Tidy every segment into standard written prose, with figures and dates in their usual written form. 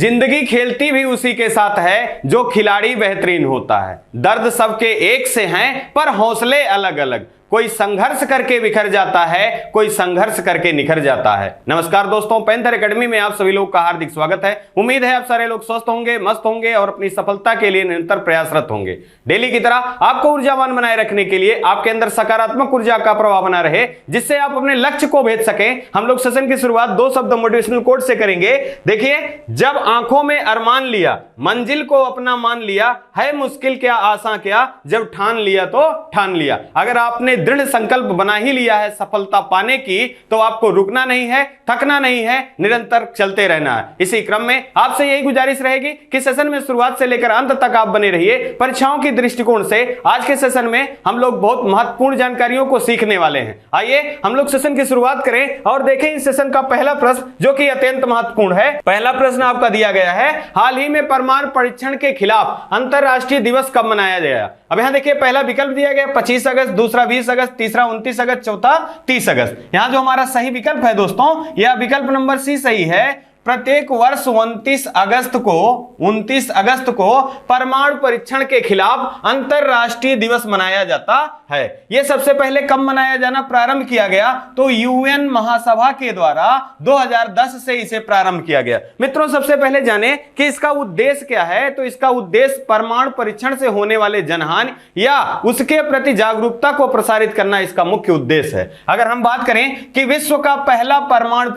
जिंदगी खेलती भी उसी के साथ है जो खिलाड़ी बेहतरीन होता है। दर्द सबके एक से हैं पर हौसले अलग अलग। कोई संघर्ष करके बिखर जाता है, कोई संघर्ष करके निखर जाता है। नमस्कार दोस्तों, पैंथर एकेडमी में आप सभी लोगों का हार्दिक स्वागत है। उम्मीद है आप सारे लोग स्वस्थ होंगे, मस्त होंगे और अपनी सफलता के लिए निरंतर प्रयासरत होंगे। डेली की तरह आपको ऊर्जावान बनाए रखने के लिए, आपके अंदर सकारात्मक ऊर्जा का प्रवाह बना रहे, जिससे आप अपने लक्ष्य को भेज सकें, हम लोग सेशन की शुरुआत 2 शब्द मोटिवेशनल कोट से करेंगे। देखिए, जब आंखों में अरमान लिया, मंजिल को अपना मान लिया, है मुश्किल क्या आसान क्या, जब ठान लिया तो ठान लिया। अगर आपने दृढ़ संकल्प बना ही लिया है सफलता पाने की, तो आपको रुकना नहीं है, थकना नहीं है, निरंतर चलते रहना है। इसी क्रम में आपसे यही गुजारिश रहेगी कि सेशन में शुरुआत से लेकर अंत तक आप बने रहिए। परीक्षाओं की दृष्टिकोण से आज के सेशन में हम लोग बहुत महत्वपूर्ण जानकारियों को सीखने वाले हैं। आइए हम लोग सेशन की शुरुआत करें और देखें इस सेशन का पहला प्रश्न, जो कि अत्यंत महत्वपूर्ण है। पहला प्रश्न आपका दिया गया है, हाल ही में परमाणु परीक्षण के खिलाफ अंतरराष्ट्रीय दिवस कब मनाया गया? अब यहां देखिए, पहला विकल्प दिया गया 25 अगस्त, दूसरा 20 अगस्त, तीसरा 29 अगस्त, चौथा 30 अगस्त। यहां जो हमारा सही विकल्प है दोस्तों, यह विकल्प नंबर सी सही है। प्रत्येक वर्ष 29 अगस्त को परमाणु परीक्षण के खिलाफ अंतरराष्ट्रीय दिवस मनाया जाता है। यह सबसे पहले कब मनाया जाना प्रारंभ किया गया? तो यूएन महासभा के द्वारा 2010 से इसे प्रारंभ किया गया। मित्रों, सबसे पहले जाने कि इसका उद्देश्य क्या है। तो इसका उद्देश्य परमाणु परीक्षण से होने वाले जनहानि या उसके प्रति जागरूकता को प्रसारित करना इसका मुख्य उद्देश्य है। अगर हम बात करें कि विश्व का पहला परमाणु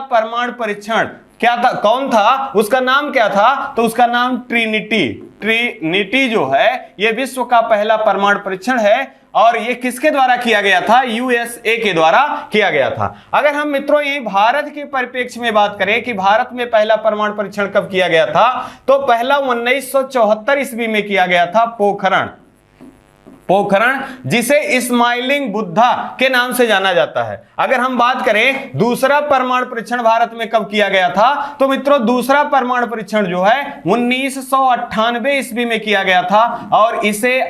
परमाणु परीक्षण क्या था, कौन था, उसका नाम क्या था? तो उसका नाम ट्रिनिटी जो है, यह विश्व का पहला परमाणु परीक्षण है। और यह किसके द्वारा किया गया था? यूएसए के द्वारा किया गया था। अगर हम मित्रों यही भारत के परिप्रेक्ष्य में बात करें कि भारत में पहला परमाणु परीक्षण कब किया गया था, तो पहला 1974 ईस्वी में किया गया था। पोखरण, जिसे स्माइलिंग बुद्धा के नाम से जाना जाता है। अगर हम बात करें दूसरा परमाणु परीक्षण भारत में कब किया गया था, तो मित्रों दूसरा परमाणु परीक्षण जो है 1998 ईस्वी में किया गया था और इसे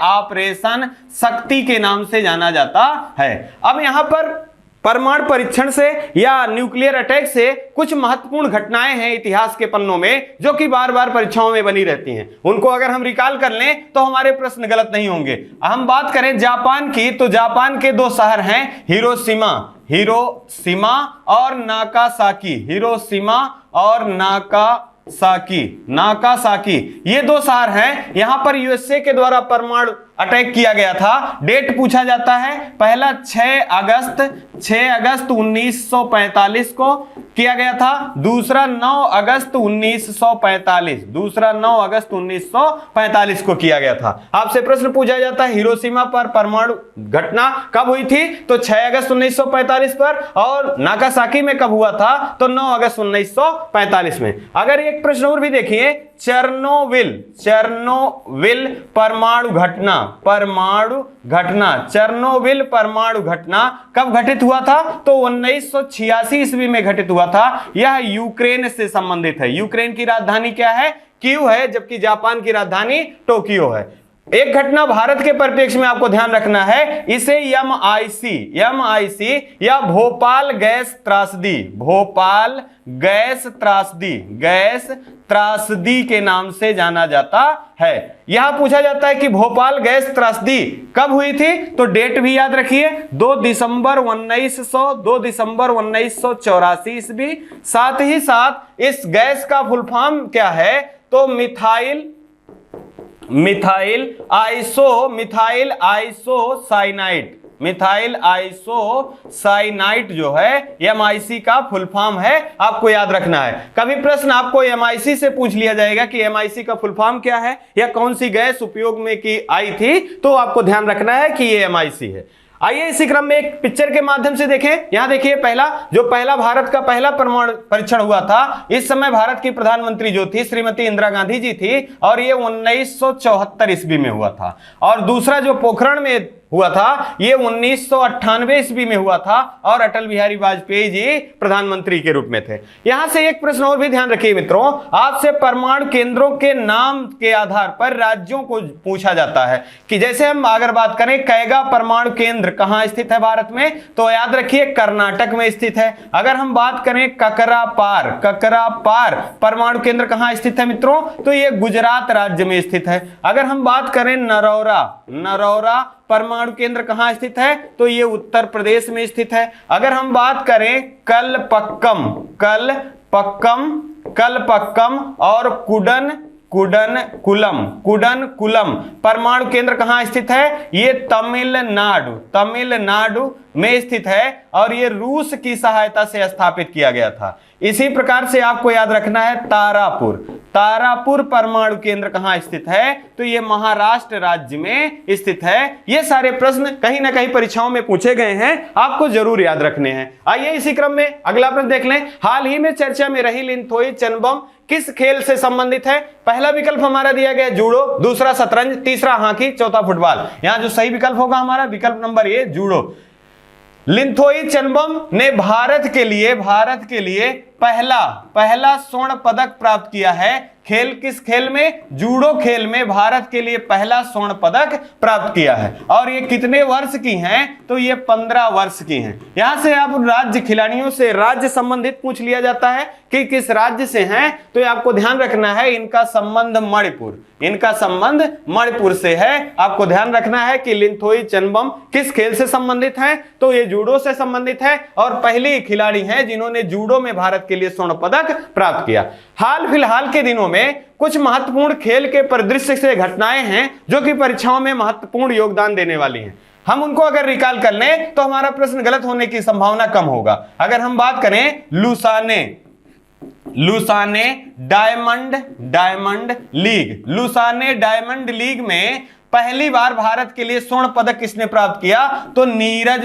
ऑपरेशन शक्ति के नाम से जाना जाता है। अब यहां पर परमाणु परीक्षण से या न्यूक्लियर अटैक से कुछ महत्वपूर्ण घटनाएं हैं इतिहास के पन्नों में, जो कि बार बार परीक्षाओं में बनी रहती हैं। उनको अगर हम रिकॉल कर लें तो हमारे प्रश्न गलत नहीं होंगे। हम बात करें जापान की, तो जापान के 2 शहर हैं, हिरोशिमा और नाकासाकी। ये 2 शहर हैं। यहां पर यूएसए के द्वारा परमाणु अटैक किया गया था। डेट पूछा जाता है, पहला 6 अगस्त 1945 को किया गया था, दूसरा 9 अगस्त 1945 को किया गया था। आपसे प्रश्न पूछा जाता है, हिरोशिमा पर परमाणु घटना कब हुई थी? तो 6 अगस्त 1945 पर। और नागासाकी में कब हुआ था? तो 9 अगस्त 1945 में। अगर एक प्रश्न और भी देखिए, चेरनोबिल परमाणु घटना कब घटित हुआ था? तो 1986 ईस्वी में घटित हुआ था। यह यूक्रेन से संबंधित है। यूक्रेन की राजधानी क्या है? कीव है, जबकि जापान की राजधानी टोक्यो है। एक घटना भारत के परिप्रेक्ष्य में आपको ध्यान रखना है, इसे एमआईसी या भोपाल गैस त्रासदी के नाम से जाना जाता है। यहां पूछा जाता है कि भोपाल गैस त्रासदी कब हुई थी? तो डेट भी याद रखिए, 2 दिसंबर 1984 ईस्वी। साथ ही साथ इस गैस का फुल फॉर्म क्या है? तो मिथाइल आइसोसाइनाइट जो है एमआईसी का फुल फॉर्म है, आपको याद रखना है। कभी प्रश्न आपको एमआईसी से पूछ लिया जाएगा कि एमआईसी का फुल फॉर्म क्या है या कौन सी गैस उपयोग में की आई थी, तो आपको ध्यान रखना है कि ये एमआईसी है। आइए इसी क्रम में एक पिक्चर के माध्यम से देखें। यहां देखिए, पहला भारत का पहला परमाणु परीक्षण हुआ था, इस समय भारत की प्रधानमंत्री जो थी श्रीमती इंदिरा गांधी जी थी, और ये 1974 ईस्वी में हुआ था। और दूसरा जो पोखरण में हुआ था, ये 1998 ईस्वी में हुआ था और अटल बिहारी वाजपेयी जी प्रधानमंत्री के रूप में थे। यहां से एक प्रश्न और भी ध्यान रखिए मित्रों, आपसे परमाणु केंद्रों के नाम के आधार पर राज्यों को पूछा जाता है कि जैसे हम अगर बात करें कैगा परमाणु केंद्र कहां स्थित है भारत में, तो याद रखिए कर्नाटक में स्थित है। अगर हम बात करें ककरापार परमाणु केंद्र कहां स्थित है मित्रों, तो ये गुजरात राज्य में स्थित है। अगर हम बात करें नरौरा परमाणु केंद्र कहां स्थित है, तो ये उत्तर प्रदेश में स्थित है। अगर हम बात करें कलपक्कम और कुडनकुलम परमाणु केंद्र कहां स्थित है, ये तमिलनाडु में स्थित है और ये रूस की सहायता से स्थापित किया गया था। इसी प्रकार से आपको याद रखना है तारापुर परमाणु केंद्र कहां स्थित है, तो ये महाराष्ट्र राज्य में स्थित है। ये सारे प्रश्न कहीं ना कहीं परीक्षाओं में पूछे गए हैं, आपको जरूर याद रखने हैं। आइए इसी क्रम में अगला प्रश्न देख लें। हाल ही में चर्चा में रही लिंथोई चनबम किस खेल से संबंधित है? पहला विकल्प हमारा दिया गया जूडो, दूसरा शतरंज, तीसरा हॉकी, चौथा फुटबॉल। यहां जो सही विकल्प होगा हमारा विकल्प नंबर ए जूडो। लिंथोई चनबम ने भारत के लिए पहला स्वर्ण पदक प्राप्त किया है। किस खेल में? जूडो खेल में भारत के लिए पहला स्वर्ण पदक प्राप्त किया है। और ये कितने वर्ष की हैं? तो ये 15 वर्ष की हैं। यहां से आप राज्य खिलाड़ियों से राज्य संबंधित पूछ लिया जाता है कि किस राज्य से हैं, तो ये आपको ध्यान रखना है इनका संबंध मणिपुर से है। आपको ध्यान रखना है कि लिंथोई चनबम किस खेल से संबंधित है, तो ये जूडो से संबंधित है और पहली खिलाड़ी हैं जिन्होंने जूडो में भारत के लिए स्वर्ण पदक प्राप्त किया। हाल फिलहाल के दिनों में कुछ महत्वपूर्ण खेल के परिदृश्य से घटनाएं हैं जो कि परीक्षाओं में महत्वपूर्ण योगदान देने वाली हैं। हम उनको अगर रिकॉल कर लें तो हमारा प्रश्न गलत होने की संभावना कम होगा। अगर हम बात करें लुसाने डायमंड लीग में पहली बार भारत के लिए स्वर्ण पदक किसने प्राप्त किया, तो नीरज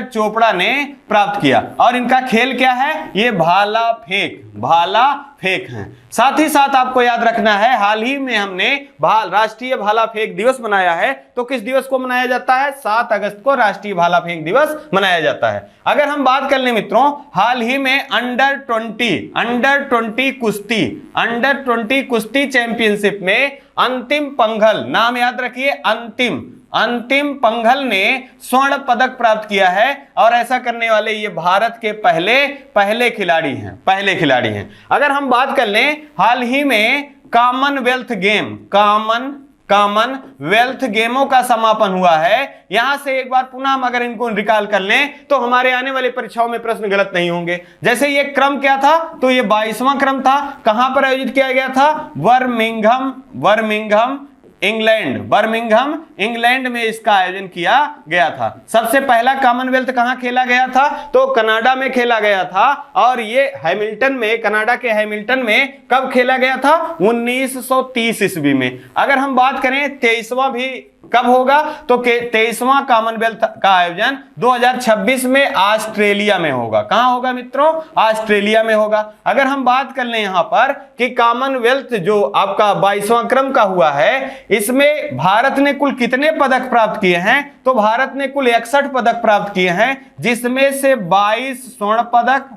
चोपड़ा ने प्राप्त किया। और इनका खेल क्या है? ये भाला फेंक है। साथ ही साथ आपको याद रखना है हाल ही में हमने राष्ट्रीय भाला फेंक दिवस मनाया है। तो किस दिवस को मनाया जाता है? 7 अगस्त को राष्ट्रीय भाला फेंक दिवस मनाया जाता है। अगर हम बात कर लें मित्रों, हाल ही में अंडर 20 कुश्ती चैंपियनशिप में अंतिम पंघल, नाम याद रखिए, अंतिम पंघल ने स्वर्ण पदक प्राप्त किया है और ऐसा करने वाले ये भारत के पहले खिलाड़ी हैं। अगर हम बात कर लें हाल ही में कॉमनवेल्थ गेमों का समापन हुआ है। यहां से एक बार पुनः हम अगर इनको रिकॉल कर लें तो हमारे आने वाली परीक्षाओं में प्रश्न गलत नहीं होंगे। जैसे ये क्रम क्या था, तो ये 22वां क्रम था। कहां पर आयोजित किया गया था? बर्मिंघम इंग्लैंड में इसका आयोजन किया गया था। सबसे पहला कॉमनवेल्थ कहां खेला गया था? तो कनाडा में खेला गया था। और ये कनाडा के हैमिल्टन में कब खेला गया था? 1930 ईस्वी में। अगर हम बात करें 23वां भी कब होगा, तो 23वां कॉमनवेल्थ का आयोजन 2026 में ऑस्ट्रेलिया में होगा। कहां होगा मित्रों? ऑस्ट्रेलिया में होगा। अगर हम बात कर लें यहां पर कि कॉमनवेल्थ जो आपका 22वां क्रम का हुआ है, इसमें भारत ने कुल कितने पदक प्राप्त किए हैं, तो भारत ने कुल 61 पदक प्राप्त किए हैं, जिसमें से 22 स्वर्ण पदक,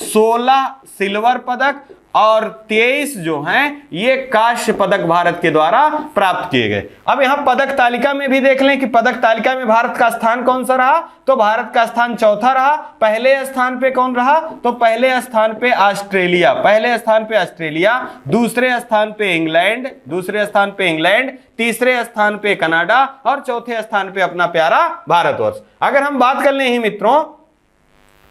16 सिल्वर पदक और 23 जो हैं ये कांस्य पदक भारत के द्वारा प्राप्त किए गए। अब यहां पदक तालिका में भी देख लें कि पदक तालिका में भारत का स्थान कौन सा रहा, तो भारत का स्थान चौथा रहा। पहले स्थान पे कौन रहा, तो पहले स्थान पे ऑस्ट्रेलिया, दूसरे स्थान पे इंग्लैंड, तीसरे स्थान पे कनाडा और चौथे स्थान पे अपना प्यारा भारतवर्ष। अगर हम बात कर लें ही मित्रों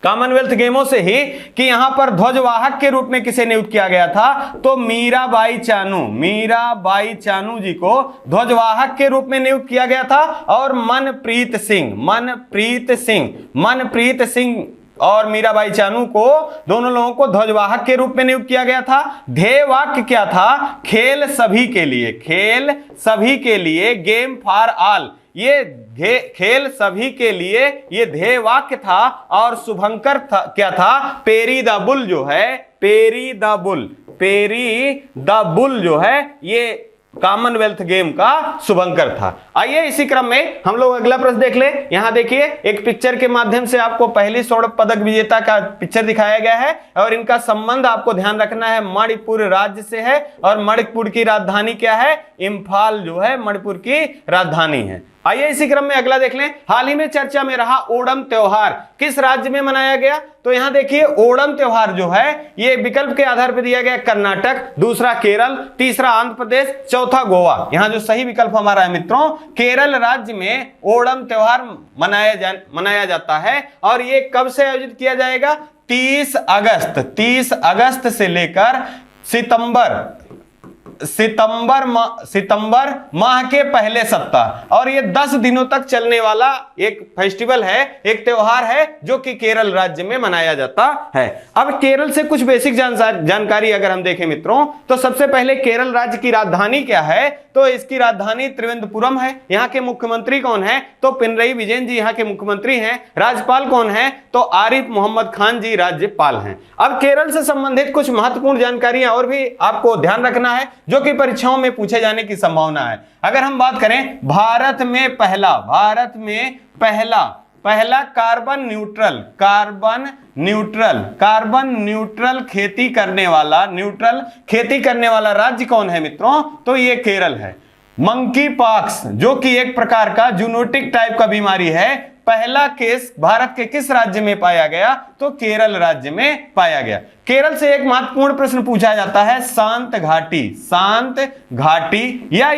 कॉमनवेल्थ गेमों से ही कि यहां पर ध्वजवाहक के रूप में किसे नियुक्त किया गया था, तो मीराबाई चानू जी को ध्वजवाहक के रूप में नियुक्त किया गया था। और मनप्रीत सिंह और मीराबाई चानू को, दोनों लोगों को ध्वजवाहक के रूप में नियुक्त किया गया था। ध्येय वाक्य क्या था? खेल सभी के लिए गेम फॉर ऑल, ये खेल सभी के लिए ये ध्येय वाक्य था। और शुभंकर क्या था? पेरी द बुल जो है, ये कॉमनवेल्थ गेम का शुभंकर था। आइए इसी क्रम में हम लोग अगला प्रश्न देख ले। यहां देखिए एक पिक्चर के माध्यम से आपको पहली स्वर्ण पदक विजेता का पिक्चर दिखाया गया है और इनका संबंध आपको ध्यान रखना है मणिपुर राज्य से है और मणिपुर की राजधानी क्या है, इम्फाल जो है मणिपुर की राजधानी है। आइए इसी क्रम में अगला देख लें। हाल ही में चर्चा में रहा ओणम त्योहार किस राज्य में मनाया गया? तो यहां देखिए ओणम त्योहार जो है ये विकल्प के आधार पर दिया गया कर्नाटक, दूसरा केरल, तीसरा आंध्र प्रदेश, चौथा गोवा। यहां जो सही विकल्प हमारा है मित्रों, केरल राज्य में ओणम त्योहार मनाया जाता है और ये कब से आयोजित किया जाएगा? 30 अगस्त से लेकर सितंबर माह के पहले सप्ताह और ये 10 दिनों तक चलने वाला एक फेस्टिवल है, एक त्योहार है जो कि केरल राज्य में मनाया जाता है। अब केरल से कुछ बेसिक जानकारी अगर हम देखें मित्रों, तो सबसे पहले केरल राज्य की राजधानी क्या है? तो इसकी राजधानी त्रिवेंद्रपुरम है। यहाँ के मुख्यमंत्री कौन है? तो पिनरई विजयन जी यहाँ के मुख्यमंत्री हैं। राज्यपाल कौन है? तो आरिफ मोहम्मद खान जी राज्यपाल हैं। अब केरल से संबंधित कुछ महत्वपूर्ण जानकारियां और भी आपको ध्यान रखना है जो कि परीक्षाओं में पूछे जाने की संभावना है। अगर हम बात करें भारत में पहला कार्बन न्यूट्रल खेती करने वाला राज्य कौन है मित्रों? तो ये केरल है। मंकी पॉक्स जो कि एक प्रकार का जूनोटिक टाइप का बीमारी है, पहला केस भारत के किस राज्य में पाया गया? तो केरल राज्य में पाया गया। केरल से एक महत्वपूर्ण प्रश्न पूछा जाता है शांत घाटी या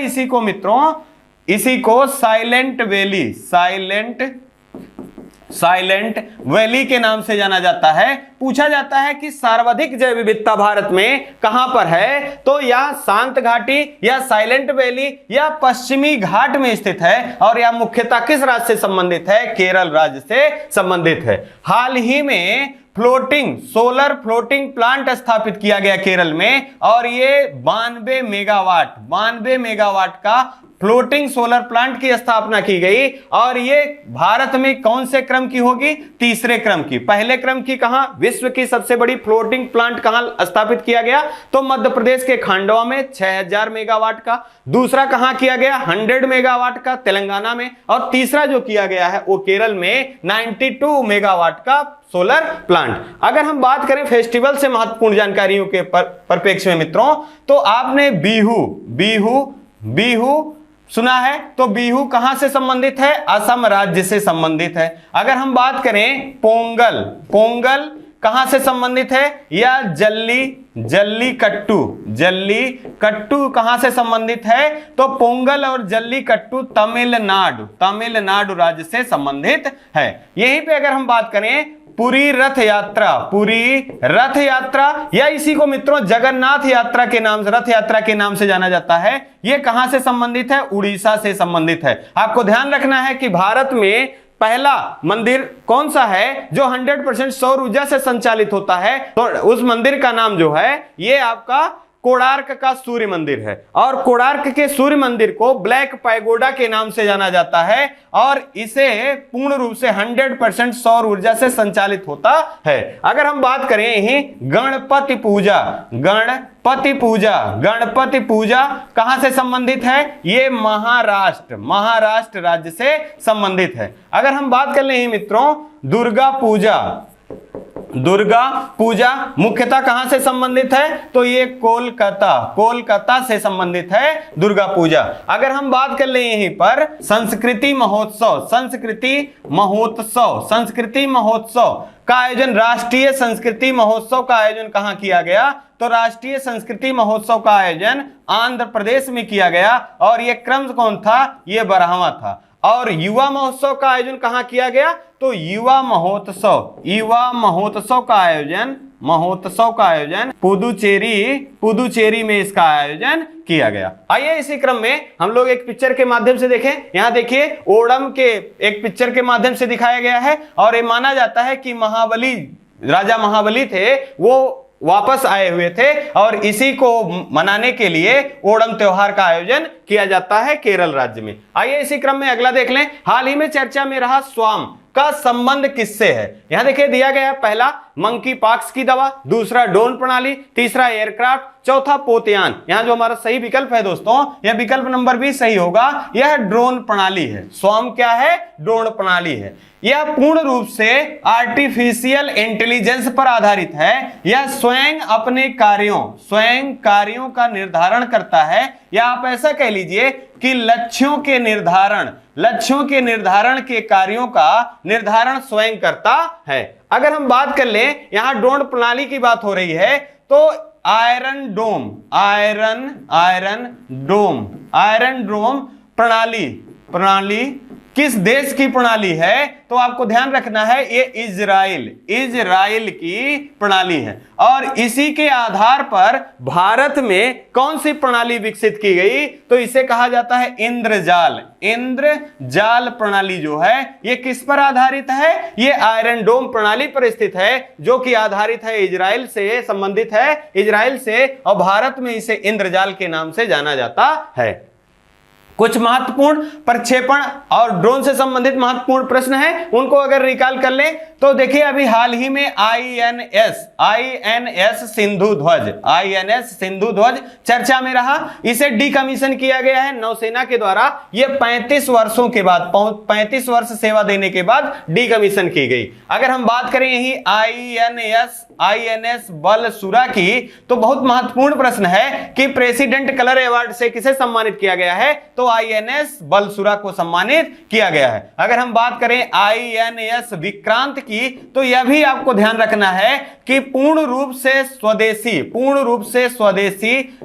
इसी को साइलेंट वैली के नाम से जाना जाता है। पूछा जाता है कि सर्वाधिक जैव विविधता भारत में कहां पर है? तो या शांत घाटी या साइलेंट वैली या पश्चिमी घाट में स्थित है और यह मुख्यतः किस राज्य से संबंधित है? केरल राज्य से संबंधित है। हाल ही में सोलर फ्लोटिंग प्लांट स्थापित किया गया केरल में और ये 92 मेगावाट का फ्लोटिंग सोलर प्लांट की स्थापना की गई और ये भारत में कौन से क्रम की होगी? तीसरे क्रम की। पहले क्रम की कहां? विश्व की सबसे बड़ी फ्लोटिंग प्लांट कहां स्थापित किया गया? तो मध्य प्रदेश के खंडवा में 6000 मेगावाट का। दूसरा कहां किया गया? 100 मेगावाट का तेलंगाना में। और तीसरा जो किया गया है वो केरल में 92 मेगावाट का सोलर प्लांट। अगर हम बात करें फेस्टिवल से महत्वपूर्ण जानकारियों के परिप्रेक्ष्य में मित्रों, तो आपने बिहू सुना है। तो बिहू कहां से संबंधित है? असम राज्य से संबंधित है। अगर हम बात करें पोंगल कहां से संबंधित है? या जल्लीकट्टू कहां से संबंधित है? तो पोंगल और जल्लीकट्टू तमिलनाडु राज्य से संबंधित है। यहीं पे अगर हम बात करें पुरी रथ यात्रा या इसी को मित्रों जगन्नाथ यात्रा के नाम से जाना जाता है, यह कहां से संबंधित है? उड़ीसा से संबंधित है। आपको ध्यान रखना है कि भारत में पहला मंदिर कौन सा है जो 100% सौर ऊर्जा से संचालित होता है? तो उस मंदिर का नाम जो है ये आपका कोणार्क का सूर्य मंदिर है और कोणार्क के सूर्य मंदिर को ब्लैक पैगोडा के नाम से जाना जाता है और इसे पूर्ण रूप से 100% सौर ऊर्जा से संचालित होता है। अगर हम बात करें यही गणपति पूजा कहां से संबंधित है? ये महाराष्ट्र राज्य से संबंधित है। अगर हम बात कर लें मित्रों दुर्गा पूजा मुख्यतः कहां से संबंधित है? तो ये कोलकाता से संबंधित है दुर्गा पूजा। अगर हम बात कर ले यहीं पर संस्कृति महोत्सव का आयोजन, राष्ट्रीय संस्कृति महोत्सव का आयोजन कहां किया गया? तो राष्ट्रीय संस्कृति महोत्सव का आयोजन आंध्र प्रदेश में किया गया और यह क्रम कौन था? यह 12वां था। और युवा महोत्सव का आयोजन कहां किया गया? तो युवा महोत्सव का आयोजन पुदुचेरी में इसका आयोजन किया गया। आइए इसी क्रम में हम लोग एक पिक्चर के माध्यम से देखें। यहां देखिए ओणम के एक पिक्चर के माध्यम से दिखाया गया है और ये माना जाता है कि राजा महाबली थे, वो वापस आए हुए थे और इसी को मनाने के लिए ओणम त्योहार का आयोजन किया जाता है केरल राज्य में। आइए इसी क्रम में अगला देख लें। हाल ही में चर्चा में रहा स्वाम का संबंध किससे है? यहां देखिए दिया गया पहला मंकी पॉक्स की दवा, दूसरा ड्रोन प्रणाली, तीसरा एयरक्राफ्ट, चौथा पोतयान। यहां जो हमारा सही विकल्प है दोस्तों, यह विकल्प नंबर भी सही होगा, यह ड्रोन प्रणाली है। स्वाम क्या है? ड्रोन प्रणाली है। यह पूर्ण रूप से आर्टिफिशियल इंटेलिजेंस पर आधारित है। यह स्वयं अपने कार्यों का निर्धारण करता है, या आप ऐसा कह लीजिए कि लक्ष्यों के निर्धारण के कार्यों का निर्धारण स्वयं करता है। अगर हम बात कर लें, यहां ड्रोन प्रणाली की बात हो रही है, तो आयरन डोम प्रणाली किस देश की प्रणाली है? तो आपको ध्यान रखना है, ये इजराइल की प्रणाली है। और इसी के आधार पर भारत में कौन सी प्रणाली विकसित की गई? तो इसे कहा जाता है इंद्रजाल प्रणाली। जो है ये किस पर आधारित है? ये आयरन डोम प्रणाली पर स्थित है, जो कि आधारित है इजराइल से, संबंधित है इजराइल से, और भारत में इसे इंद्रजाल के नाम से जाना जाता है। कुछ महत्वपूर्ण प्रक्षेपण और ड्रोन से संबंधित महत्वपूर्ण प्रश्न हैं, उनको अगर रिकॉल कर लें तो देखिए, अभी हाल ही में आईएनएस सिंधु ध्वज चर्चा में रहा। इसे डीकमीशन किया गया है नौसेना के द्वारा। यह 35 वर्षों के बाद, 35 वर्ष सेवा देने के बाद डीकमीशन की गई। अगर हम बात करें यही आईएनएस बलसुरा की, तो बहुत महत्वपूर्ण प्रश्न है कि प्रेसिडेंट कलर अवार्ड से किसे सम्मानित किया गया है? तो आईएनएस बलसुरा को सम्मानित किया गया है। अगर हम बात करें आईएनएस विक्रांत की, तो यह भी आपको ध्यान रखना है कि पूर्ण रूप से स्वदेशी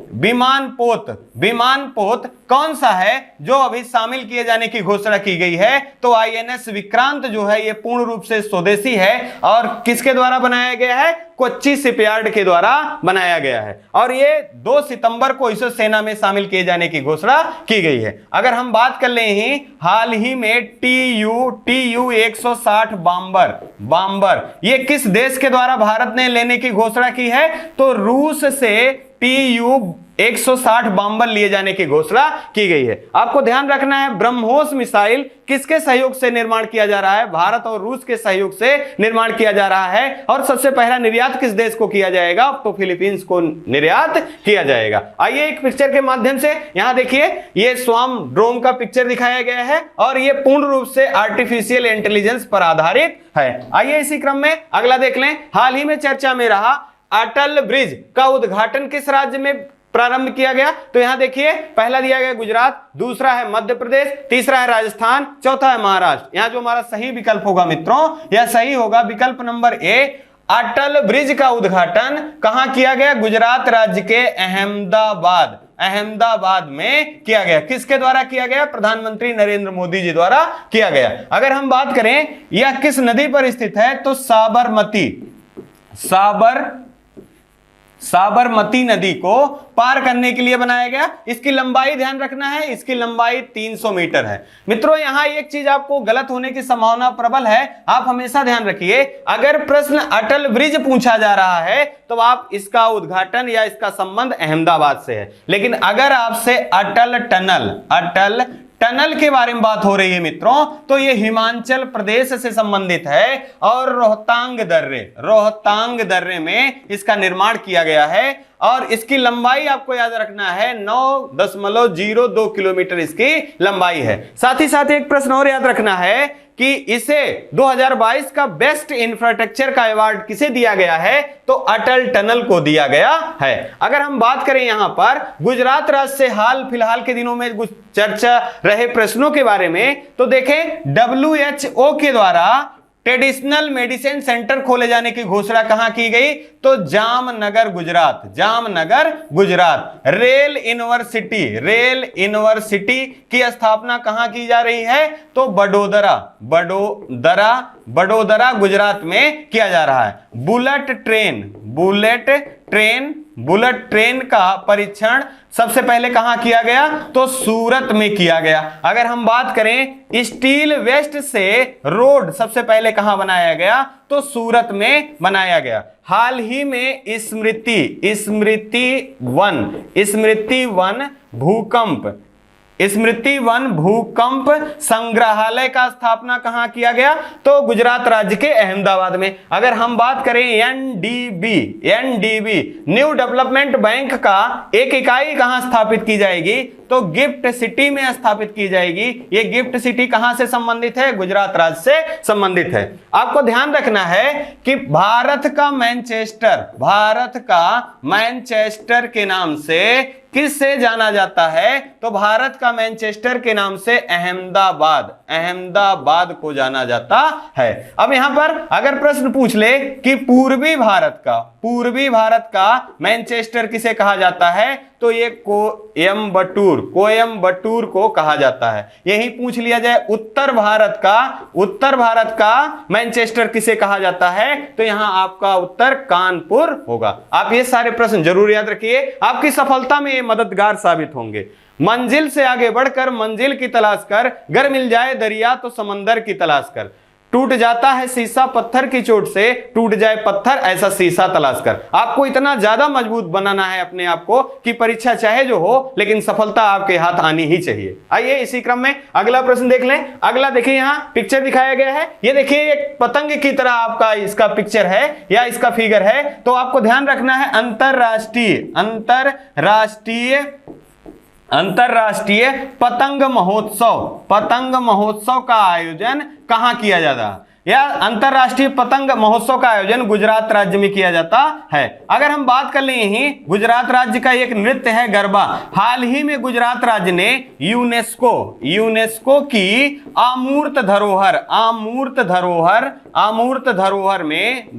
विमानपोत कौन सा है जो अभी शामिल किए जाने की घोषणा की गई है? तो आईएनएस विक्रांत जो है ये पूर्ण रूप से स्वदेशी है, और किसके द्वारा बनाया गया है? कोच्चि शिपयार्ड के द्वारा बनाया गया है, और ये 2 सितंबर को इसे सेना में शामिल किए जाने की घोषणा की गई है। अगर हम बात कर लें ही हाल ही में TU 160 बॉम्बर ये किस देश के द्वारा भारत ने लेने की घोषणा की है? तो रूस से TU 160 बॉम्बर लिए जाने की घोषणा की गई है। आपको ध्यान रखना है, ब्रह्मोस मिसाइल किसके सहयोग से निर्माण किया जा रहा है? भारत और रूस के सहयोग से निर्माण किया जा रहा है। और सबसे पहला निर्यात किस देश को किया जाएगा? तो फिलीपींस को निर्यात किया जाएगा। आइए एक पिक्चर के माध्यम से, यहां देखिए, ये स्वाम ड्रोन का पिक्चर दिखाया गया है, और ये पूर्ण रूप से आर्टिफिशियल इंटेलिजेंस पर आधारित है। आइए इसी क्रम में अगला देख लें। हाल ही में चर्चा में रहा अटल ब्रिज का उद्घाटन किस राज्य में प्रारंभ किया गया? तो यहां देखिए, पहला दिया गया गुजरात, दूसरा है मध्य प्रदेश, तीसरा है राजस्थान, चौथा है महाराष्ट्र। यहां जो हमारा सही विकल्प होगा मित्रों, यह सही होगा विकल्प नंबर ए। अटल ब्रिज का उद्घाटन कहां किया गया? गुजरात राज्य के अहमदाबाद में किया गया। किसके द्वारा किया गया? प्रधानमंत्री नरेंद्र मोदी जी द्वारा किया गया। अगर हम बात करें यह किस नदी पर स्थित है, तो साबरमती नदी को पार करने के लिए बनाया गया। इसकी लंबाई ध्यान रखना है, इसकी लंबाई 300 मीटर है। मित्रों यहां एक चीज आपको गलत होने की संभावना प्रबल है, आप हमेशा ध्यान रखिए, अगर प्रश्न अटल ब्रिज पूछा जा रहा है तो आप इसका उद्घाटन या इसका संबंध अहमदाबाद से है। लेकिन अगर आपसे अटल टनल के बारे में बात हो रही है मित्रों, तो यह हिमाचल प्रदेश से संबंधित है, और रोहतांग दर्रे में इसका निर्माण किया गया है, और इसकी लंबाई आपको याद रखना है 9.02 किलोमीटर इसकी लंबाई है। साथ ही साथ एक प्रश्न और याद रखना है कि इसे 2022 का बेस्ट इंफ्रास्ट्रक्चर का अवार्ड किसे दिया गया है? तो अटल टनल को दिया गया है। अगर हम बात करें यहां पर गुजरात राज्य से हाल फिलहाल के दिनों में कुछ चर्चा रहे प्रश्नों के बारे में, तो देखें WHO के द्वारा ट्रेडिशनल मेडिसिन सेंटर खोले जाने की घोषणा कहां की गई? तो जामनगर गुजरात। रेल यूनिवर्सिटी की स्थापना कहां की जा रही है? तो बडोदरा गुजरात में किया जा रहा है। बुलेट ट्रेन का परीक्षण सबसे पहले कहां किया गया? तो सूरत में किया गया। अगर हम बात करें स्टील वेस्ट से रोड सबसे पहले कहां बनाया गया? तो सूरत में बनाया गया। हाल ही में स्मृति वन स्मृति वन भूकंप संग्रहालय का स्थापना कहां किया गया? तो गुजरात राज्य के अहमदाबाद में। अगर हम बात करें एनडीबी न्यू डेवलपमेंट बैंक का एक इकाई कहां स्थापित की जाएगी? तो गिफ्ट सिटी में स्थापित की जाएगी। ये गिफ्ट सिटी कहां से संबंधित है? गुजरात राज्य से संबंधित है। आपको ध्यान रखना है कि भारत का मैनचेस्टर के नाम से किससे जाना जाता है? तो भारत का मैनचेस्टर के नाम से अहमदाबाद को जाना जाता है। अब यहां पर अगर प्रश्न पूछ ले कि पूर्वी भारत का मैनचेस्टर किसे कहा जाता है? तो ये कोयम्बटूर को कहा जाता है। यही पूछ लिया जाए उत्तर भारत का मैनचेस्टर किसे कहा जाता है? तो यहां आपका उत्तर कानपुर होगा। आप ये सारे प्रश्न जरूर याद रखिए, आपकी सफलता में ये मददगार साबित होंगे। मंजिल से आगे बढ़कर मंजिल की तलाश कर, गर मिल जाए दरिया तो समंदर की तलाश कर, टूट जाता है शीशा पत्थर की चोट से, टूट जाए पत्थर ऐसा शीशा तलाश कर। आपको इतना ज्यादा मजबूत बनाना है अपने आप को कि परीक्षा चाहे जो हो लेकिन सफलता आपके हाथ आनी ही चाहिए। आइए इसी क्रम में अगला प्रश्न देख लें। अगला देखिए, यहाँ पिक्चर दिखाया गया है। ये देखिए एक पतंग की तरह आपका इसका पिक्चर है या इसका फिगर है। तो आपको ध्यान रखना है अंतरराष्ट्रीय पतंग महोत्सव का आयोजन कहां किया जाता है? या अंतरराष्ट्रीय पतंग महोत्सव का आयोजन गुजरात राज्य में किया जाता है। अगर हम बात कर लें यही गुजरात राज्य का एक नृत्य है गरबा। हाल ही में गुजरात राज्य ने यूनेस्को की अमूर्त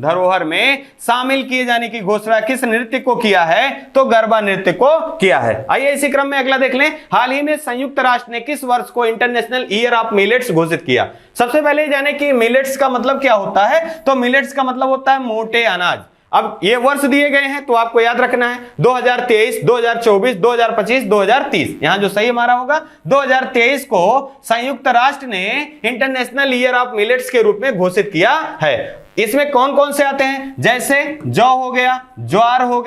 धरोहर में शामिल किए जाने की घोषणा किस नृत्य को किया है? तो गरबा नृत्य को किया है। आइए इसी क्रम में अगला देख लें। हाल ही में संयुक्त राष्ट्र ने किस वर्ष को इंटरनेशनल ईयर ऑफ मिलेट्स घोषित किया? सबसे पहले जाने कि मिलेट्स का मतलब क्या होता है। तो मिलेट्स का मतलब होता है मोटे अनाज। अब ये वर्ष दिए गए हैं तो आपको याद रखना है 2023, 2024, 2025, 2030। यहां जो सही हमारा होगा 2023 को संयुक्त राष्ट्र ने इंटरनेशनल ईयर ऑफ मिलेट्स के रूप में घोषित किया है। इसमें कौन कौन से आते हैं? जैसे जौ हो गया, ज्वार हो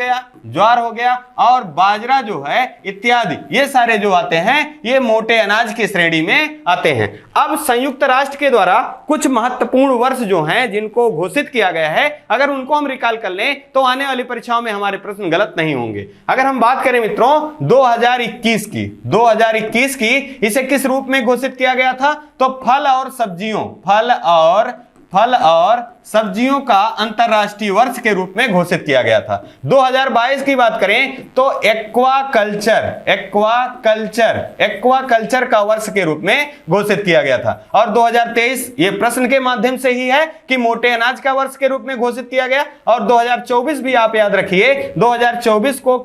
गया और बाजरा जो है इत्यादि, ये सारे जो आते हैं ये मोटे अनाज की श्रेणी में आते हैं। अब संयुक्त राष्ट्र के द्वारा कुछ महत्वपूर्ण वर्ष जो हैं जिनको घोषित किया गया है, अगर उनको हम रिकॉल कर लें तो आने वाली परीक्षाओं में हमारे प्रश्न गलत नहीं होंगे। अगर हम बात करें मित्रों 2021 की, इसे किस रूप में घोषित किया गया था? तो फल और सब्जियों का अंतरराष्ट्रीय वर्ष के रूप में घोषित किया गया था। 2022 की बात करें तो एक्वाकल्चर का वर्ष के रूप में घोषित किया गया था। और 2023 ये प्रश्न के माध्यम से ही है कि मोटे अनाज का वर्ष के रूप में घोषित किया गया। और 2024 भी आप याद रखिए 2024 को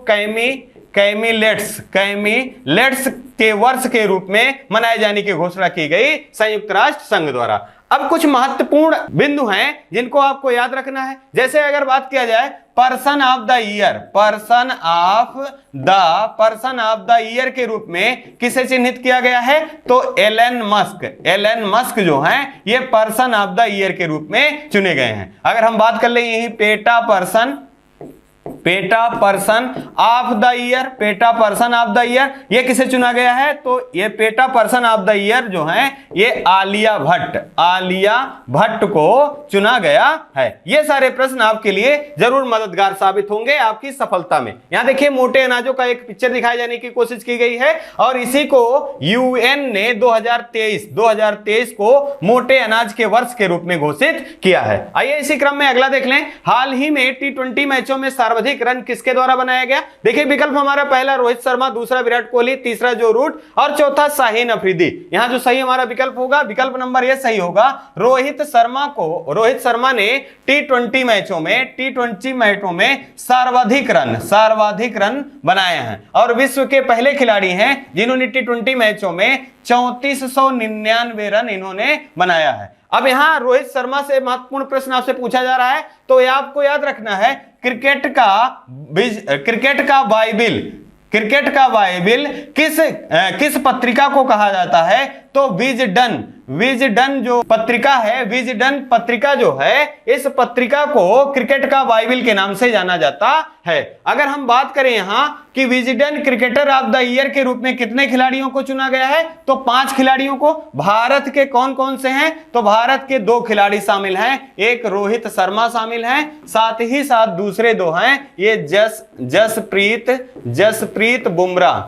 कैमिलेट्स के वर्ष के रूप में मनाए जाने की घोषणा की गई संयुक्त राष्ट्र संघ द्वारा। अब कुछ महत्वपूर्ण बिंदु हैं जिनको आपको याद रखना है। जैसे अगर बात किया जाए पर्सन ऑफ द ईयर के रूप में किसे चिन्हित किया गया है? तो एलन मस्क जो हैं ये पर्सन ऑफ द ईयर के रूप में चुने गए हैं। अगर हम बात कर ले यही PETA person of the year ये किसे चुना गया है? तो ये PETA person of the year जो है ये आलिया भट्ट को चुना गया है। ये सारे प्रश्न आपके लिए जरूर मददगार साबित होंगे आपकी सफलता में। यहां देखिए मोटे अनाजों का एक पिक्चर दिखाई जाने की कोशिश की गई है और इसी को यूएन ने 2023 को मोटे अनाज के वर्ष के रूप में घोषित किया है। आइए इसी क्रम में अगला देख लें। हाल ही में T20 मैचों में सर्वाधिक रन किसके द्वारा बनाया गया? देखिए विकल्प हमारा पहला रोहित शर्मा, दूसरा विराट कोहली, तीसरा जो रूट और चौथा शाहीन अफरीदी। यहां जो सही हमारा विकल्प होगा, विकल्प नंबर ये सही होगा। रोहित शर्मा ने T20 मैचों में सर्वाधिक रन बनाए हैं और विश्व के पहले खिलाड़ी हैं जिन्होंने T20 मैचों में 3499 रन इन्होंने बनाया है। अब यहां रोहित शर्मा से महत्वपूर्ण प्रश्न आपसे पूछा जा रहा है तो ये आपको याद रखना है क्रिकेट का बाइबिल किस पत्रिका को कहा जाता है? तो विजडन जो पत्रिका है, विजडन पत्रिका जो है, इस पत्रिका को क्रिकेट का बाइबिल के नाम से जाना जाता है। अगर हम बात करें यहां कि Wisden cricketer of the year के रूप में कितने खिलाड़ियों को चुना गया है, तो 5 खिलाड़ियों को। भारत के कौन कौन से हैं, तो भारत के 2 खिलाड़ी शामिल हैं, एक रोहित शर्मा शामिल हैं, साथ ही साथ दूसरे 2 हैं ये जसप्रीत बुमराह,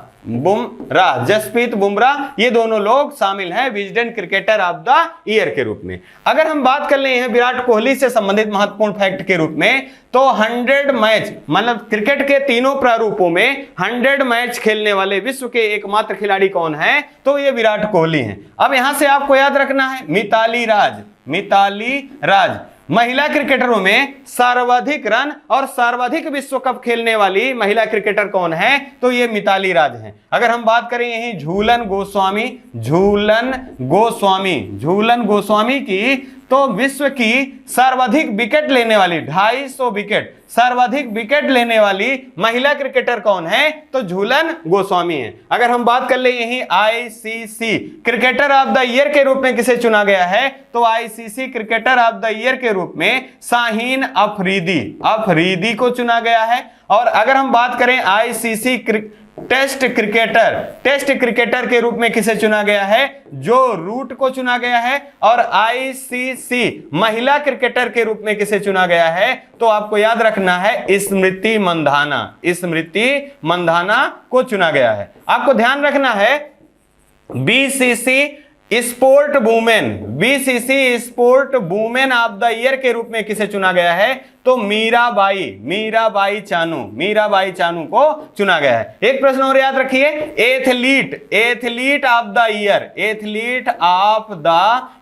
ये दोनों लोग शामिल हैं Wisden cricketer of the year के रूप में। अगर हम बात कर ले हैं विराट कोहली से संबंधित महत्वपूर्ण फैक्ट के रूप में, तो 100 मैच, मतलब क्रिकेट के तीनों प्रारूपों में 100 मैच खेलने वाले विश्व के एकमात्र खिलाड़ी कौन है, तो ये विराट कोहली हैं। अब यहां से आपको याद रखना है मिताली राज महिला क्रिकेटरों में सर्वाधिक रन और सर्वाधिक विश्व कप खेलने वाली महिला क्रिकेटर कौन है, तो ये मिताली राज हैं। अगर हम बात करें यही झूलन गोस्वामी की, तो विश्व की सर्वाधिक विकेट लेने वाली 250 विकेट, सर्वाधिक विकेट लेने वाली महिला क्रिकेटर कौन है, तो झूलन गोस्वामी है। अगर हम बात कर ले यही ICC cricketer of the year के रूप में किसे चुना गया है, तो ICC cricketer of the year के रूप में शाहीन अफरीदी को चुना गया है। और अगर हम बात करें आईसीसी टेस्ट क्रिकेटर के रूप में किसे चुना गया है, जो रूट को चुना गया है। और आईसीसी महिला क्रिकेटर के रूप में किसे चुना गया है, तो आपको याद रखना है स्मृति मंधाना को चुना गया है। आपको ध्यान रखना है BCC sport women of the year के रूप में किसे चुना गया है, तो मीराबाई चानू को चुना गया है। एक प्रश्न और याद रखिए, एथलीट ऑफ द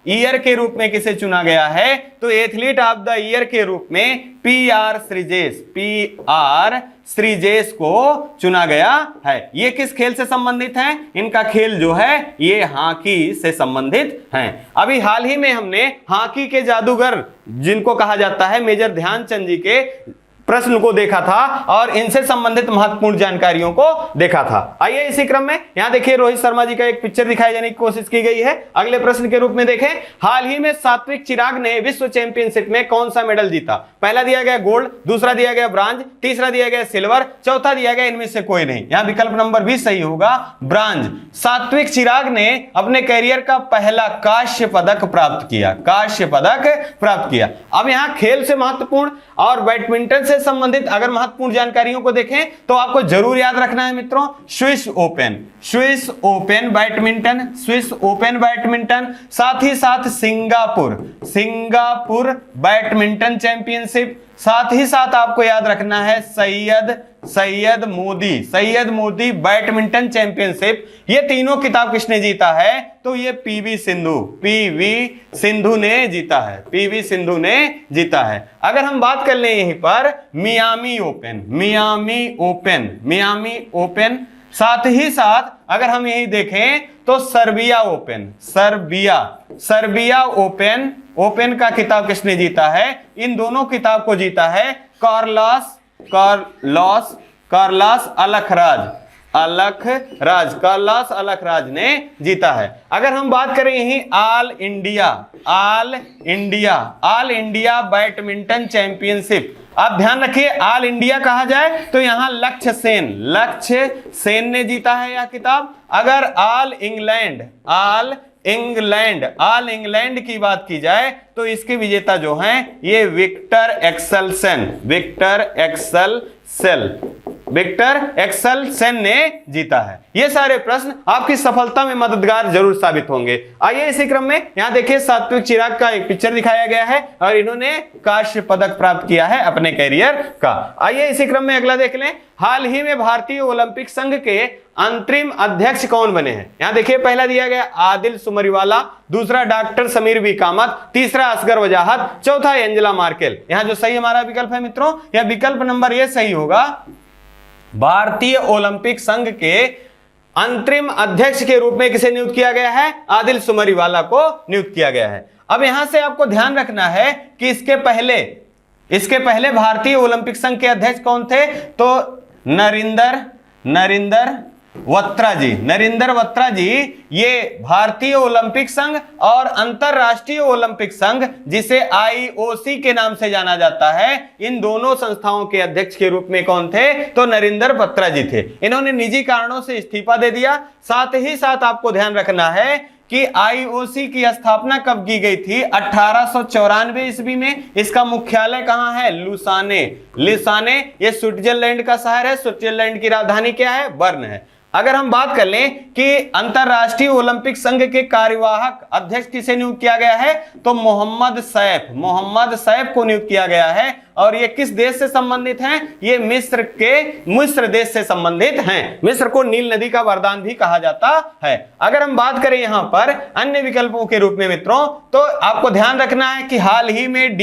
ईयर के रूप में किसे चुना गया है, तो एथलीट ऑफ द ईयर के रूप में पीआर श्रीजेश को चुना गया है। ये किस खेल से संबंधित हैं, इनका खेल जो है ये हॉकी से संबंधित हैं। अभी हाल ही में हमने हॉकी के जादूगर जिनको कहा जाता है मेजर ध्यानचंद जी के प्रश्न को देखा था और इनसे संबंधित महत्वपूर्ण जानकारियों को देखा था। आइए इसी क्रम में यहां देखिए रोहित शर्मा जी का एक पिक्चर दिखाई जाने की कोशिश की गई है। अगले प्रश्न के रूप में देखें, हाल ही में सात्विक चिराग ने विश्व चैंपियनशिप में कौन सा मेडल जीता? पहला दिया गया गोल्ड, दूसरा दिया गया ब्रांज, तीसरा दिया गया सिल्वर, चौथा दिया गया इनमें से कोई नहीं। यहां विकल्प नंबर भी सही होगा, ब्रांज। सात्विक चिराग ने अपने कैरियर का पहला कांस्य पदक प्राप्त किया। अब यहां खेल से महत्वपूर्ण और बैडमिंटन से संबंधित अगर महत्वपूर्ण जानकारियों को देखें तो आपको जरूर याद रखना है मित्रों, स्विस ओपन बैडमिंटन, साथ ही साथ सिंगापुर बैडमिंटन चैंपियनशिप, साथ ही साथ आपको याद रखना है सैयद मोदी बैडमिंटन चैंपियनशिप। ये तीनों किताब किसने जीता है, तो ये पीवी सिंधु ने जीता है। अगर हम बात कर लें यहीं पर मियामी ओपन, साथ ही साथ अगर हम यही देखें तो सर्बिया ओपन का किताब किसने जीता है, इन दोनों किताब को जीता है कार्लोस अलखराज ने जीता है। अगर हम बात करें यही ऑल इंडिया बैडमिंटन चैंपियनशिप, आप ध्यान रखिए ऑल इंडिया कहा जाए तो यहां लक्ष्य सेन ने जीता है यह किताब। अगर ऑल इंग्लैंड की बात की जाए तो इसके विजेता जो हैं ये विक्टर एक्सेलसेन ने जीता है। ये सारे प्रश्न आपकी सफलता में मददगार जरूर साबित होंगे। आइए इसी क्रम में यहां देखिए सात्विक चिराग का एक पिक्चर दिखाया गया है और इन्होंने कांस्य पदक प्राप्त किया है अपने कैरियर का। आइए इसी क्रम में अगला देख लें, हाल ही में भारतीय ओलंपिक संघ के अंतरिम अध्यक्ष कौन बने हैं? यहां देखिए पहला दिया गया आदिल सुमरीवाला, दूसरा डॉक्टर समीर बी कामत, तीसरा असगर वजाहत, चौथा एंजेला मार्केल। यहां जो सही हमारा विकल्प है मित्रों, यह विकल्प नंबर ये सही होगा, भारतीय ओलंपिक संघ के अंतरिम अध्यक्ष के रूप में किसे नियुक्त किया गया है, आदिल सुमरीवाला को नियुक्त किया गया है। अब यहां से आपको ध्यान रखना है कि इसके पहले भारतीय ओलंपिक संघ के अध्यक्ष कौन थे, तो बत्रा जी, नरेंद्र बत्रा जी, ये भारतीय ओलंपिक संघ और अंतरराष्ट्रीय ओलंपिक संघ जिसे आईओसी के नाम से जाना जाता है, इन दोनों संस्थाओं के अध्यक्ष के रूप में कौन थे? तो नरेंद्र बत्रा जी थे। इन्होंने निजी कारणों से इस्तीफा दे दिया। साथ ही साथ आपको ध्यान रखना है कि आईओसी की स्थापना कब की गई थी? 1894 ईस्वी में। इसका मुख्यालय कहां है? लुसाने। लिसाने ये स्विट्जरलैंड का शहर है। स्विट्जरलैंड की राजधानी क्या है? बर्न है। अगर हम बात कर लें कि अंतरराष्ट्रीय ओलंपिक संघ के कार्यवाहक अध्यक्ष किसे नियुक्त किया गया है, तो मोहम्मद सैफ को नियुक्त किया गया है। और ये किस देश से संबंधित हैं? ये मिस्र देश से संबंधित हैं। मिस्र को नील नदी का वरदान भी कहा जाता है। अगर हम बात करें यहां पर अन्य विकल्पों के रूप में मित्रों, तो आपको ध्यान रखना है कि हाल ही में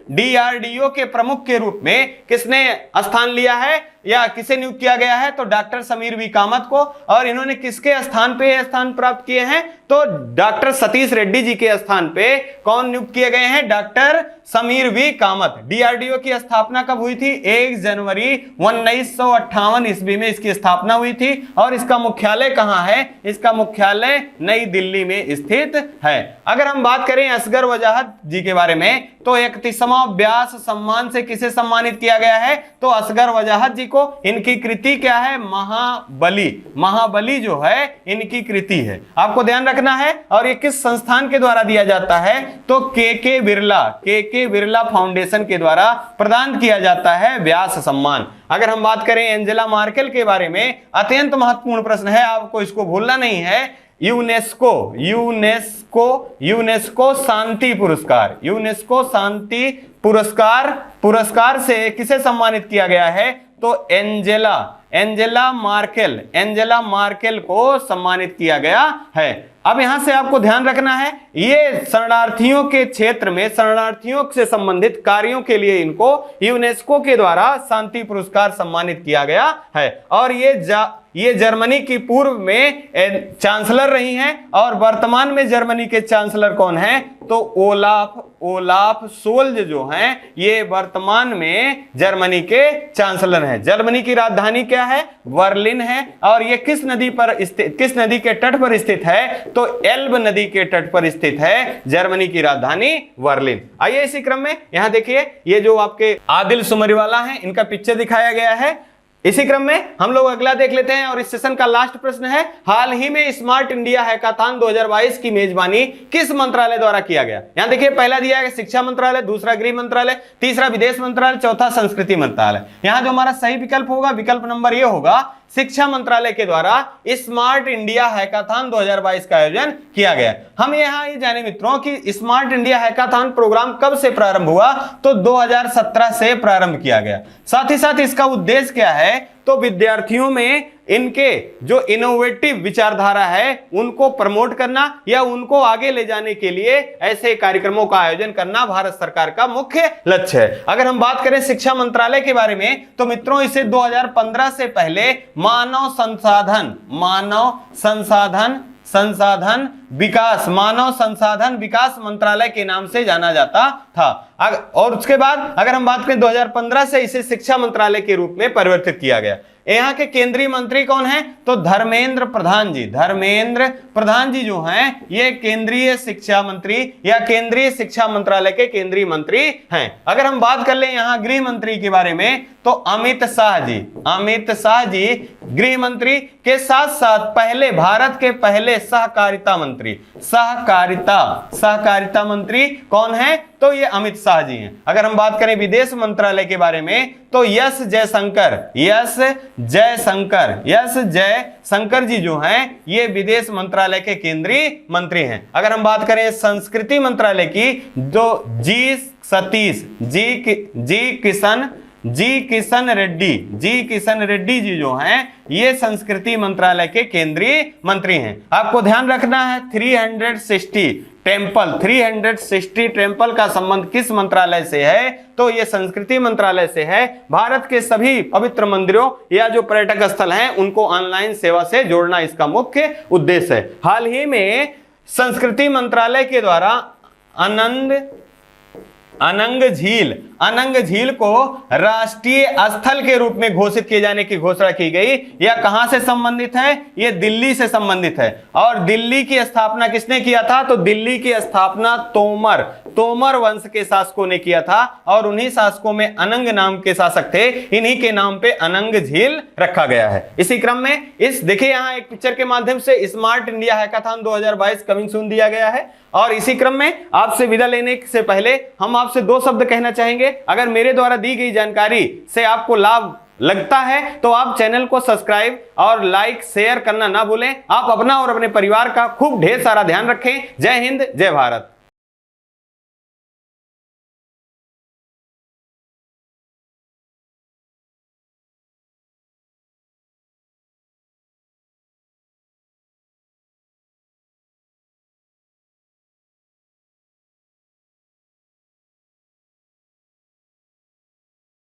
डीआरडीओ के प्रमुख के रूप में किसने स्थान लिया है या किसे नियुक्त किया गया है? तो डॉक्टर समीर वी कामत को। और इन्होंने किसके स्थान पे स्थान प्राप्त किए हैं? तो डॉक्टर सतीश रेड्डी जी के स्थान पे कौन नियुक्त किए गए हैं? Doctor Sameer V Kamat. DRDO की स्थापना कब हुई थी? 1 जनवरी 1958 ईस्वी में इसकी स्थापना हुई थी। और इसका मुख्यालय कहां है? इसका मुख्यालय नई दिल्ली में स्थित है। अगर हम बात करें असगर वजाहत जी के बारे में, तो 31वां व्यास सम्मान से किसे सम्मानित किया गया है? तो असगर वजाहत जी को। इनकी कृति क्या है? महाबली जो है इनकी कृति है। आपको ध्यान रखना है। और ये किस संस्थान के द्वारा दिया जाता है? तो के बिरला फाउंडेशन के द्वारा प्रदान किया जाता है व्यास सम्मान। अगर हम बात करें एंजेला मार्केल के बारे में, अत्यंत महत्वपूर्ण प्रश्न है, आपको इसको भूलना नहीं है। यूनेस्को शांति पुरस्कार से किसे सम्मानित किया गया है? तो एंजेला मार्केल को सम्मानित किया गया है। अब यहां से आपको ध्यान रखना है, ये शरणार्थियों के क्षेत्र में शरणार्थियों से संबंधित कार्यों के लिए इनको यूनेस्को के द्वारा शांति पुरस्कार सम्मानित किया गया है। और ये जर्मनी की पूर्व में चांसलर रही हैं। और वर्तमान में जर्मनी के चांसलर कौन हैं? तो ओलाफ सोल्ज जो हैं, ये वर्तमान में जर्मनी के चांसलर हैं। जर्मनी की राजधानी क्या है? बर्लिन है। और ये किस नदी के तट पर स्थित है? तो एल्ब नदी के तट पर स्थित है जर्मनी की राजधानी बर्लिन। आइए इसी क्रम में यहां देखिए, ये जो आपके आदिल सुमरीवाला हैं, इनका पिक्चर दिखाया गया है। इसी क्रम में हम लोग अगला देख लेते हैं और इस सेशन का लास्ट प्रश्न है, हाल ही में स्मार्ट इंडिया हैकाथॉन 2022 की मेजबानी किस मंत्रालय द्वारा किया गया? यहां देखिए, पहला दिया है शिक्षा मंत्रालय, दूसरा गृह मंत्रालय, तीसरा विदेश मंत्रालय, चौथा संस्कृति मंत्रालय। यहां जो हमारा सही विकल्प होगा, विकल्प नंबर ये होगा, शिक्षा मंत्रालय के द्वारा स्मार्ट इंडिया हैकाथॉन 2022 का आयोजन किया गया। हम यहां ये जाने मित्रों कि स्मार्ट इंडिया हैकाथॉन प्रोग्राम कब से प्रारंभ हुआ? तो 2017 से प्रारंभ किया गया। साथ ही साथ इसका उद्देश्य क्या है? तो विद्यार्थियों में इनके जो इनोवेटिव विचारधारा है उनको प्रमोट करना या उनको आगे ले जाने के लिए ऐसे कार्यक्रमों का आयोजन करना भारत सरकार का मुख्य लक्ष्य है। अगर हम बात करें शिक्षा मंत्रालय के बारे में, तो मित्रों इसे 2015 से पहले मानव संसाधन विकास मंत्रालय के नाम से जाना जाता था। और उसके बाद अगर हम बात करें 2015 से इसे शिक्षा मंत्रालय के रूप में परिवर्तित किया गया। यहाँ के केंद्रीय मंत्री कौन हैं? तो धर्मेंद्र प्रधान जी जो हैं, ये केंद्रीय शिक्षा मंत्री या केंद्रीय शिक्षा मंत्रालय के केंद्रीय मंत्री हैं। अगर हम बात कर लें यहाँ गृह मंत्री के बारे में, तो अमित शाह जी गृह मंत्री के साथ साथ भारत के पहले सहकारिता मंत्री कौन है? तो ये अमित शाह जी हैं। अगर हम बात करें विदेश मंत्रालय के बारे में, तो यस जयशंकर जी जो हैं, ये विदेश मंत्रालय के केंद्रीय मंत्री हैं। अगर हम बात करें संस्कृति मंत्रालय की, तो जी किशन रेड्डी जी जो हैं, ये संस्कृति मंत्रालय के केंद्रीय मंत्री हैं। आपको ध्यान रखना है 360 टेम्पल का संबंध किस मंत्रालय से है? तो ये संस्कृति मंत्रालय से है। भारत के सभी पवित्र मंदिरों या जो पर्यटक स्थल हैं उनको ऑनलाइन सेवा से जोड़ना इसका मुख्य उद्देश्य है। हाल ही में संस्कृति मंत्रालय के द्वारा अनंग झील, अनंग झील को राष्ट्रीय स्थल के रूप में घोषित किए जाने की घोषणा की गई। यह कहां से संबंधित है? यह दिल्ली से संबंधित है। और दिल्ली की स्थापना किसने किया था? तो दिल्ली की स्थापना तोमर वंश के शासकों ने किया था और उन्हीं शासकों में अनंग नाम के शासक थे। इन्हीं के नाम पे अनंग झील रखा गया है। इसी क्रम में इस देखिए यहां एक पिक्चर के माध्यम से smart India hackathon 2022 coming soon दिया गया है। और इसी क्रम में आपसे विदा लेने से पहले हम आपसे दो शब्द कहना चाहेंगे। अगर मेरे द्वारा दी गई जानकारी से आपको लाभ लगता है तो आप चैनल को सब्सक्राइब और लाइक शेयर करना ना भूलें। आप अपना और अपने परिवार का खूब ढेर सारा ध्यान रखें। जय हिंद, जय भारत।